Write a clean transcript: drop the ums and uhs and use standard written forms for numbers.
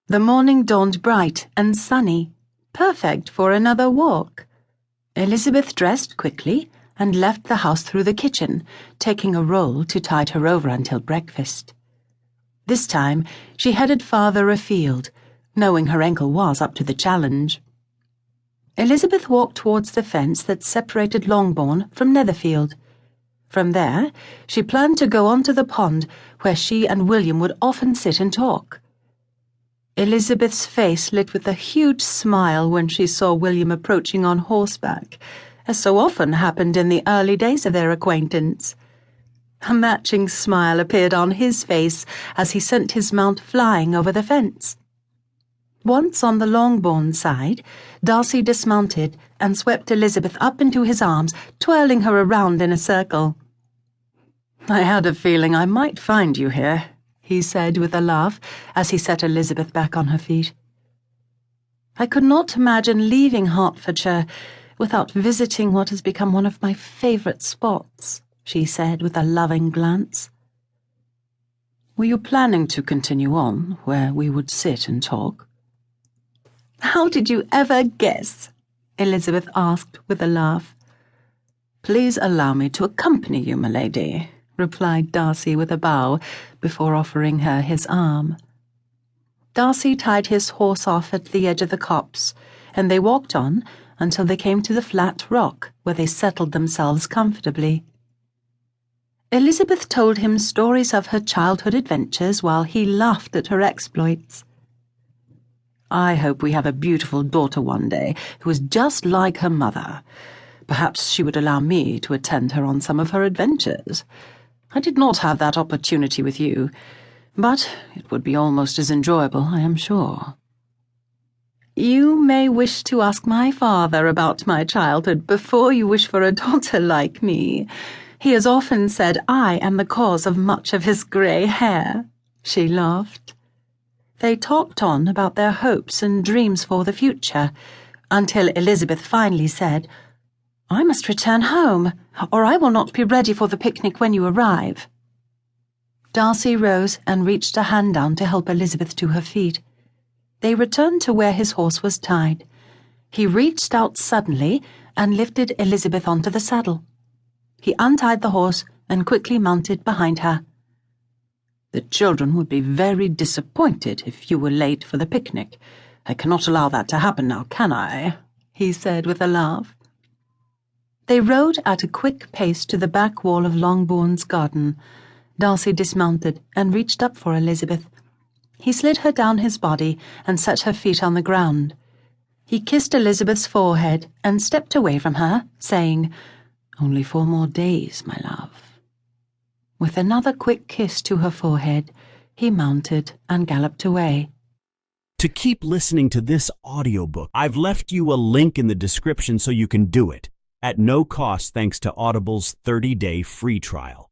The morning dawned bright and sunny, perfect for another walk. Elizabeth dressed quickly and left the house through the kitchen, taking a roll to tide her over until breakfast. This time, she headed farther afield, knowing her ankle was up to the challenge. Elizabeth walked towards the fence that separated Longbourn from Netherfield. From there, she planned to go on to the pond where she and William would often sit and talk. Elizabeth's face lit with a huge smile when she saw William approaching on horseback, as so often happened in the early days of their acquaintance. A matching smile appeared on his face as he sent his mount flying over the fence. Once on the Longbourn side, Darcy dismounted and swept Elizabeth up into his arms, twirling her around in a circle. "I had a feeling I might find you here," he said with a laugh as he set Elizabeth back on her feet. "I could not imagine leaving Hertfordshire without visiting what has become one of my favourite spots," she said with a loving glance. "Were you planning to continue on where we would sit and talk?" "How did you ever guess?" Elizabeth asked with a laugh. "Please allow me to accompany you, my lady," replied Darcy with a bow, before offering her his arm. Darcy tied his horse off at the edge of the copse, and they walked on until they came to the flat rock, where they settled themselves comfortably. Elizabeth told him stories of her childhood adventures while he laughed at her exploits. "I hope we have a beautiful daughter one day who is just like her mother. Perhaps she would allow me to attend her on some of her adventures. I did not have that opportunity with you, but it would be almost as enjoyable, I am sure." "You may wish to ask my father about my childhood before you wish for a daughter like me. He has often said I am the cause of much of his grey hair," she laughed. They talked on about their hopes and dreams for the future, until Elizabeth finally said, "I must return home, or I will not be ready for the picnic when you arrive." Darcy rose and reached a hand down to help Elizabeth to her feet. They returned to where his horse was tied. He reached out suddenly and lifted Elizabeth onto the saddle. He untied the horse and quickly mounted behind her. "The children would be very disappointed if you were late for the picnic. I cannot allow that to happen now, can I?" he said with a laugh. They rode at a quick pace to the back wall of Longbourn's garden. Darcy dismounted and reached up for Elizabeth. He slid her down his body and set her feet on the ground. He kissed Elizabeth's forehead and stepped away from her, saying, "Only 4 more days, my love." With another quick kiss to her forehead, he mounted and galloped away. To keep listening to this audiobook, I've left you a link in the description so you can do it, at no cost thanks to Audible's 30-day free trial.